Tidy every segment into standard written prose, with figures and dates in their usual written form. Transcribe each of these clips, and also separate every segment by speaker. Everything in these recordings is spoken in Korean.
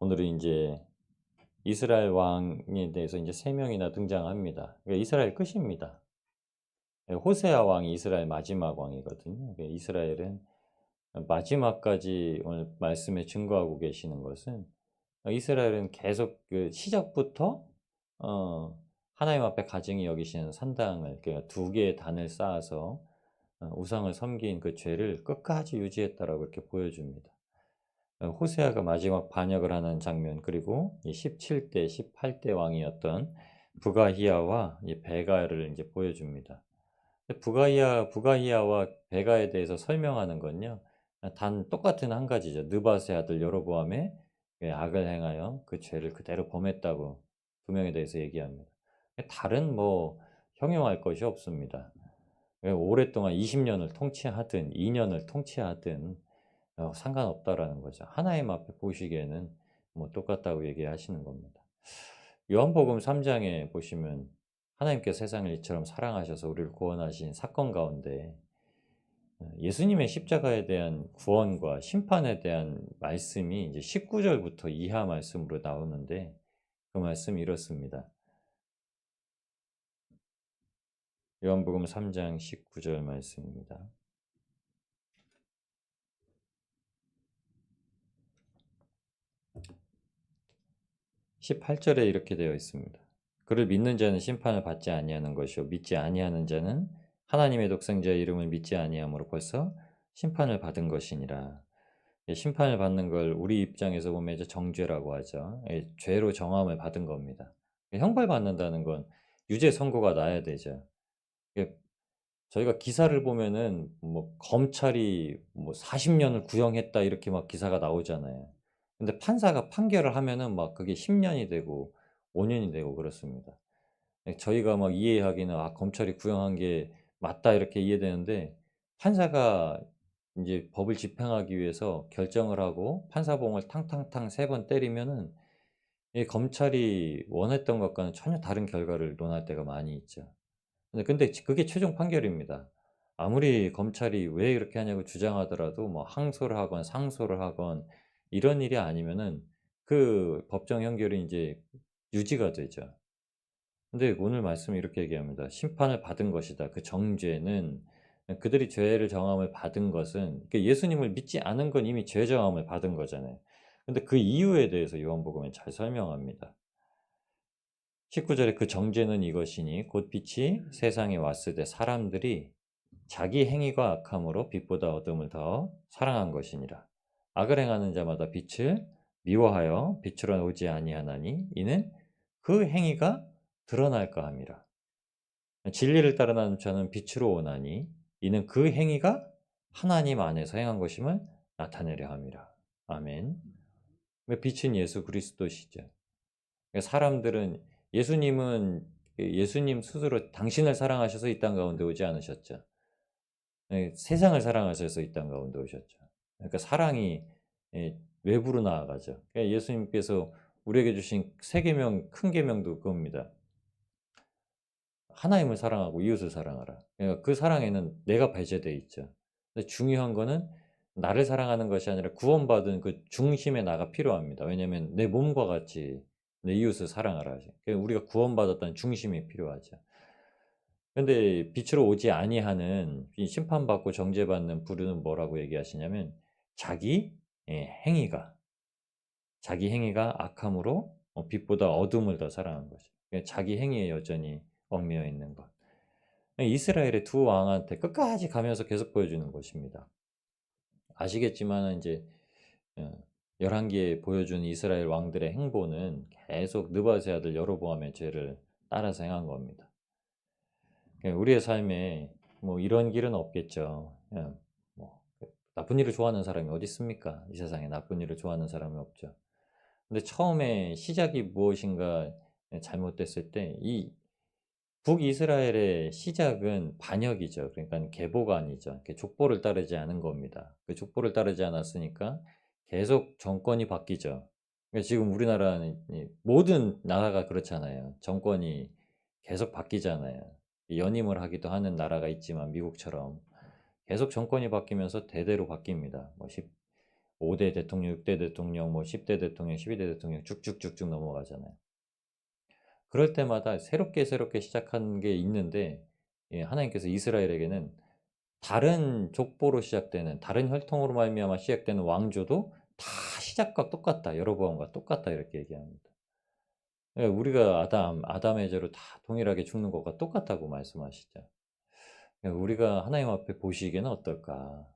Speaker 1: 오늘은 이제 이스라엘 왕에 대해서 이제 3명이나 등장합니다. 그러니까 이스라엘 끝입니다. 예, 호세아 왕이 이스라엘 마지막 왕이거든요. 이스라엘은 마지막까지 오늘 말씀에 증거하고 계시는 것은 이스라엘은 계속 그 시작부터 어 하나님 앞에 가증히 여기시는 산당을, 그러니까 두 개의 단을 쌓아서 우상을 섬긴 그 죄를 끝까지 유지했다라고 이렇게 보여줍니다. 호세아가 마지막 반역을 하는 장면, 그리고 이 17대, 18대 왕이었던 부가히야와 이 베가를 이제 보여줍니다. 부가히야와 베가에 대해서 설명하는 건요, 단 똑같은 한 가지죠. 느밧의 아들 여로보암의 악을 행하여 그 죄를 그대로 범했다고 두 명에 대해서 얘기합니다. 다른 뭐 형용할 것이 없습니다. 오랫동안 20년을 통치하든 2년을 통치하든 상관없다라는 거죠. 하나님 앞에 보시기에는 뭐 똑같다고 얘기하시는 겁니다. 요한복음 3장에 보시면 하나님께서 세상을 이처럼 사랑하셔서 우리를 구원하신 사건 가운데 예수님의 십자가에 대한 구원과 심판에 대한 말씀이 이제 19절부터 이하 말씀으로 나오는데, 그 말씀이 이렇습니다. 요한복음 3장 19절 말씀입니다. 18절에 이렇게 되어 있습니다. 그를 믿는 자는 심판을 받지 아니하는 것이요 믿지 아니하는 자는 하나님의 독생자의 이름을 믿지 아니함으로 벌써 심판을 받은 것이니라. 심판을 받는 걸 우리 입장에서 보면 이제 정죄라고 하죠. 죄로 정함을 받은 겁니다. 형벌 받는다는 건 유죄 선고가 나야 되죠. 저희가 기사를 보면은 뭐 검찰이 뭐 40년을 구형했다 이렇게 막 기사가 나오잖아요. 근데 판사가 판결을 하면은 막 그게 10년이 되고 5년이 되고 그렇습니다. 저희가 막 이해하기는 '아 검찰이 구형한 게 맞다.' 이렇게 이해되는데, 판사가 인제 법을 집행하기 위해서 결정을 하고 판사봉을 탕탕탕 3번 때리면은 이 검찰이 원했던 것과는 전혀 다른 결과를 논할 때가 많이 있죠. 근데 그게 최종 판결입니다. 아무리 검찰이 왜 이렇게 하냐고 주장하더라도 뭐 항소를 하건 상소를 하건 이런 일이 아니면은 그 법정 형결이 인제 유지가 되죠. 근데 오늘 말씀이 이렇게 얘기합니다. "심판을 받은 것이다." 그 정죄는 그들이 죄를 정함을 받은 것은, 그 예수님을 믿지 않은 건 이미 죄 정함을 받은 거잖아요. 근데 그 이유에 대해서 요한복음은 잘 설명합니다. 19 절에 "그 정죄는 이것이니 곧 빛이 세상에 왔을 때 사람들이 자기 행위가 악함으로 빛보다 어둠을 더 사랑한 것이니라. 악을 행하는 자마다 빛을 미워하여 빛으로 오지 아니하나니 이는 그 행위가 드러날까 함이라. 진리를 따르는 자는 빛으로 오나니 이는 그 행위가 하나님 안에서 행한 것임을 나타내려 함이라." 아멘. 빛은 예수 그리스도시죠. 사람들은, 예수님은 예수님 스스로 당신을 사랑하셔서 이 땅 가운데 오지 않으셨죠. 세상을 사랑하셔서 이 땅 가운데 오셨죠. 그러니까 사랑이 외부로 나아가죠. 그러니까 예수님께서 우리에게 주신 세 계명, 큰 계명도 그겁니다. 하나님을 사랑하고 이웃을 사랑하라. 그러니까 그 사랑에는 내가 배제돼 있죠. 근데 중요한 거는 나를 사랑하는 것이 아니라 구원받은 그 중심의 나가 필요합니다. 왜냐하면 내 몸과 같이 내 이웃을 사랑하라. 그러니까 우리가 구원받았다는 중심이 필요하죠. 근데 빛으로 오지 아니하는, 이 심판받고 정죄받는 부류는 뭐라고 얘기하시냐면 자기 행위가, 자기 행위가 악함으로 빛보다 어둠을 더 사랑한 거죠. 그러니까 자기 행위에 여전히 얽매여 있는 것. 이스라엘의 두 왕한테 끝까지 가면서 계속 보여주는 것입니다. 아시겠지만은 인제 어 열왕기에 보여준 이스라엘 왕들의 행보는 계속 느밧의 아들 여로보암의 죄를 따라서 행한 겁니다. 우리의 삶에 뭐 이런 길은 없겠죠. 그냥 뭐 나쁜 일을 좋아하는 사람이 어디 있습니까? 이 세상에 나쁜 일을 좋아하는 사람이 없죠. 근데 처음에 시작이 무엇인가 잘못됐을 때 이 북이스라엘의 시작은 반역이죠. 그러니까 계보가 아니죠. 이렇게 족보를 따르지 않은 겁니다. 그 족보를 따르지 않았으니까 계속 정권이 바뀌죠. 그러니까 지금 우리나라는 이 모든 나라가 그렇잖아요. 정권이 계속 바뀌잖아요. 연임을 하기도 하는 나라가 있지만 미국처럼 계속 정권이 바뀌면서 대대로 바뀝니다. 뭐 5대 대통령, 6대 대통령, 뭐 10대 대통령, 12대 대통령 쭉쭉쭉쭉 넘어가잖아요. 그럴 때마다 새롭게 시작한 게 있는데, 예, 하나님께서 이스라엘에게는 다른 족보로 시작되는, 다른 혈통으로 말미암아 시작되는 왕조도 다 시작과 똑같다. 여로보암과 똑같다. 이렇게 얘기합니다. 예, 우리가 아담의 죄로 다 동일하게 죽는 것과 똑같다고 말씀하시죠. 예, 우리가 하나님 앞에 보시기에는 어떨까?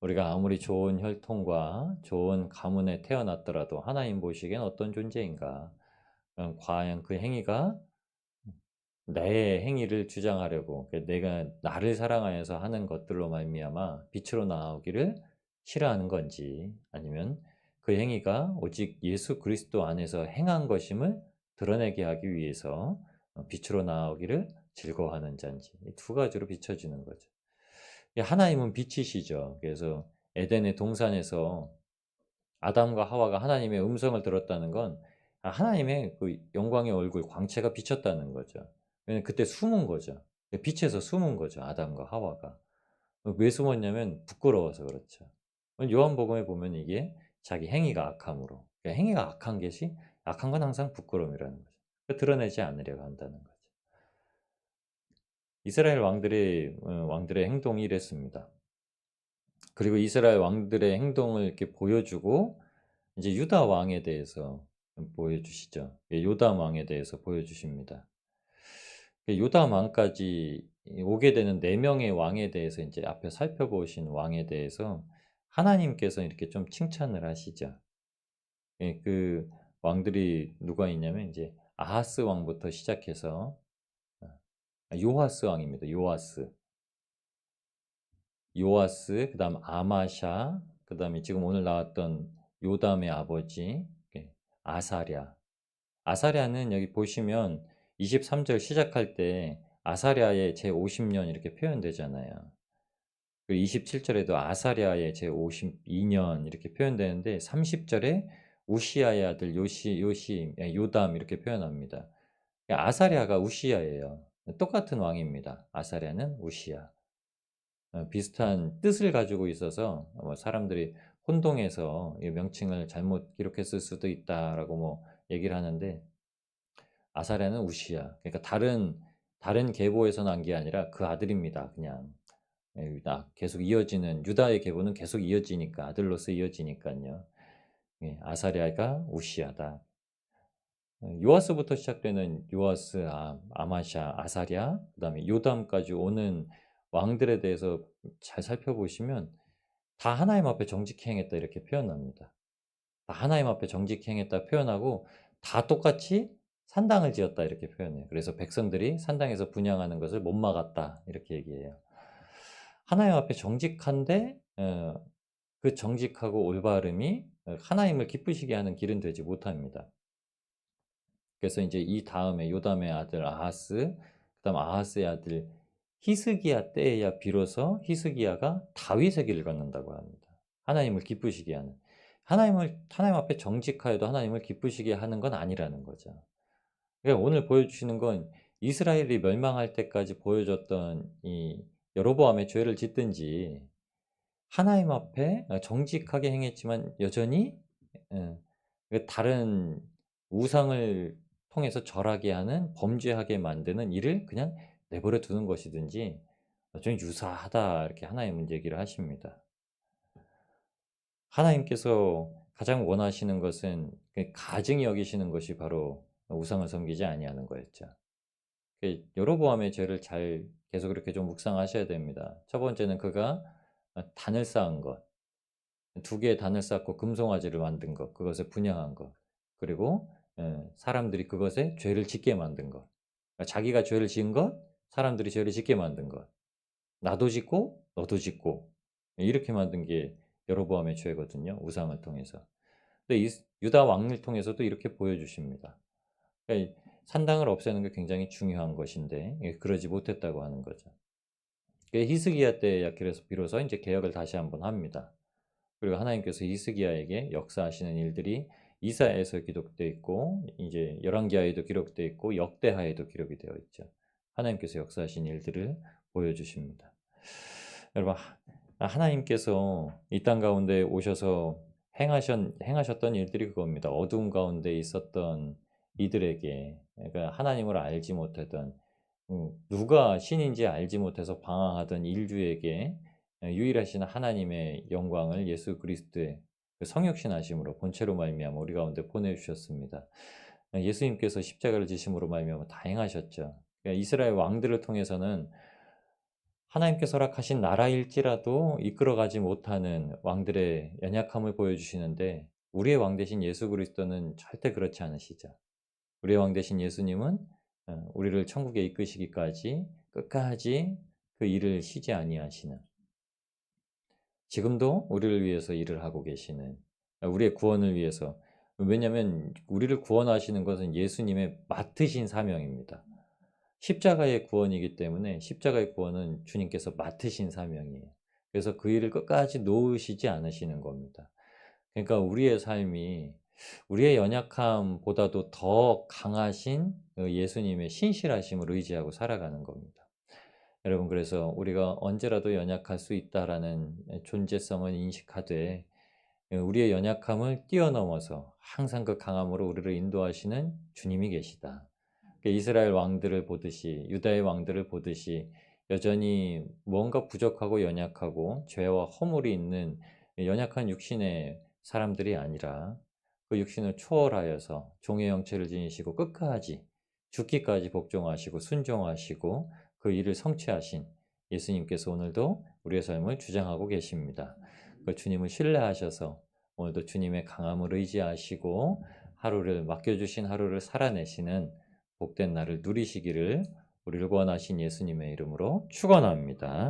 Speaker 1: 우리가 아무리 좋은 혈통과 좋은 가문에 태어났더라도 하나님 보시기엔 어떤 존재인가? 과연 그 행위가 내 행위를 주장하려고, 내가 나를 사랑하여서 하는 것들로 말미암아 빛으로 나오기를 싫어하는 건지, 아니면 그 행위가 오직 예수 그리스도 안에서 행한 것임을 드러내게 하기 위해서 빛으로 나오기를 즐거워하는 자인지, 이 두 가지로 비춰지는 거죠. 하나님은 빛이시죠. 그래서 에덴의 동산에서 아담과 하와가 하나님의 음성을 들었다는 건 하나님의 그 영광의 얼굴, 광채가 비쳤다는 거죠. 왜냐면 그때 숨은 거죠. 빛에서 숨은 거죠. 아담과 하와가. 왜 숨었냐면 부끄러워서 그렇죠. 요한복음에 보면 이게 자기 행위가 악함으로. 그러니까 행위가 악한 것이, 악한 건 항상 부끄러움이라는 거죠. 드러내지 않으려고 한다는 거죠. 이스라엘 왕들의 행동이 이랬습니다. 그리고 이스라엘 왕들의 행동을 이렇게 보여주고 이제 유다 왕에 대해서 보여주시죠. 요담 왕에 대해서 보여주십니다. 요담 왕까지 오게 되는 네 명의 왕에 대해서 이제 앞에 살펴보신 왕에 대해서 하나님께서 이렇게 좀 칭찬을 하시죠. 예, 그 왕들이 누가 있냐면 이제 아하스 왕부터 시작해서 요하스 왕입니다. 요아스, 그다음 아마샤, 그다음에 지금 오늘 나왔던 요담의 아버지 아사랴. 아사랴는 여기 보시면 23절 시작할 때 아사랴의 제50년 이렇게 표현되잖아요. 그리고 27절에도 아사랴의 제52년 이렇게 표현되는데 30절에 우시아의 아들 요담 이렇게 표현합니다. 아사랴가 우시아예요. 똑같은 왕입니다. 아사랴는 우시아. 비슷한 뜻을 가지고 있어서 사람들이 혼동해서 이 명칭을 잘못 기록했을 수도 있다라고 뭐 얘기를 하는데, 아사랴는 우시야. 그러니까 다른 계보에서 난 게 아니라 그 아들입니다. 그냥 계속 이어지는, 유다의 계보는 계속 이어지니까, 아들로서 이어지니까요. 예, 아사랴가 우시야다. 요아스부터 시작되는 요아스, 아마샤, 아사랴, 그다음에 요담까지 오는 왕들에 대해서 잘 살펴보시면 다 하나님 앞에 정직히 행했다 이렇게 표현합니다. 다 하나님 앞에 정직히 행했다 표현하고 다 똑같이 산당을 지었다 이렇게 표현해요. 그래서 백성들이 산당에서 분향하는 것을 못 막았다 이렇게 얘기해요. 하나님 앞에 정직한데 그 정직하고 올바름이 하나님을 기쁘시게 하는 길은 되지 못합니다. 그래서 이제 이 다음에 요담의 아들 아하스, 그다음 아하스의 아들 히스기야 때에야 비로소 히스기야가 다윗의 길을 걷는다고 합니다. 하나님을 기쁘시게 하는. 하나님 앞에 정직하여도 하나님을 기쁘시게 하는 건 아니라는 거죠. 그러니까 오늘 보여주시는 건 이스라엘이 멸망할 때까지 보여줬던 이 여로보암의 죄를 짓든지 하나님 앞에 정직하게 행했지만 여전히 다른 우상을 통해서 절하게 하는, 범죄하게 만드는 일을 그냥 내버려 두는 것이든지 좀 유사하다 이렇게 하나님은 얘기를 하십니다. 하나님께서 가장 원하시는 것은 가증히 여기시는 것이 바로 우상을 섬기지 아니하는 거였죠. 여로보암의 죄를 잘 계속 이렇게 좀 묵상하셔야 됩니다. 첫 번째는 그가 단을 쌓은 것, 두 개의 단을 쌓고 금송아지를 만든 것, 그것을 분향한 것, 그리고 사람들이 그것에 죄를 짓게 만든 것, 그러니까 자기가 죄를 지은 것, 사람들이 죄를 짓게 만든 것, 나도 짓고 너도 짓고 이렇게 만든 게 여로보암의 죄거든요. 우상을 통해서. 근데 유다 왕을 통해서도 이렇게 보여주십니다. 그러니까 산당을 없애는 게 굉장히 중요한 것인데 그러지 못했다고 하는 거죠. 히스기야 때 그래서 비로소 이제 개혁을 다시 한번 합니다. 그리고 하나님께서 히스기야에게 역사하시는 일들이 이사야에서 기록되어 있고 이제 열왕기하에도 기록되어 있고 역대하에도 기록이 되어 있죠. 하나님께서 역사하신 일들을 보여주십니다. 여러분, 하나님께서 이 땅 가운데 오셔서 행하셨던 일들이 그겁니다. 어두운 가운데 있었던 이들에게, 그러니까 하나님을 알지 못하던, 누가 신인지 알지 못해서 방황하던 인류에게 유일하신 하나님의 영광을 예수 그리스도의 그 성육신하심으로 본체로 말미암아 우리 가운데 보내주셨습니다. 예수님께서 십자가를 지심으로 말미암아 다 행하셨죠. 그러니까 이스라엘 왕들을 통해서는 하나님께서 허락하신 나라일지라도 이끌어가지 못하는 왕들의 연약함을 보여주시는데, 우리의 왕 대신 예수 그리스도는 절대 그렇지 않으시죠. 우리의 왕 대신 예수님은 우리를 천국에 이끄시기까지 끝까지 그 일을 쉬지 아니하시는, 지금도 우리를 위해서 일을 하고 계시는, 우리의 구원을 위해서, 왜냐하면 우리를 구원하시는 것은 예수님의 맡으신 사명입니다. 십자가의 구원이기 때문에 십자가의 구원은 주님께서 맡으신 사명이에요. 그래서 그 일을 끝까지 놓으시지 않으시는 겁니다. 그러니까 우리의 삶이 우리의 연약함보다도 더 강하신 그 예수님의 신실하심을 의지하고 살아가는 겁니다. 여러분, 그래서 우리가 언제라도 연약할 수 있다라는 존재성을 인식하되, 우리의 연약함을 뛰어넘어서 항상 그 강함으로 우리를 인도하시는 주님이 계시다. 이스라엘 왕들을 보듯이, 유다의 왕들을 보듯이 여전히 뭔가 부족하고 연약하고 죄와 허물이 있는 연약한 육신의 사람들이 아니라, 그 육신을 초월하여서 종의 형체를 지니시고 끝까지 죽기까지 복종하시고 순종하시고 그 일을 성취하신 예수님께서 오늘도 우리의 삶을 주장하고 계십니다. 그 주님을 신뢰하셔서 오늘도 주님의 강함을 의지하시고 하루를, 맡겨주신 하루를 살아내시는 복된 날을 누리시기를 우리를 구원하신 예수님의 이름으로 축원합니다.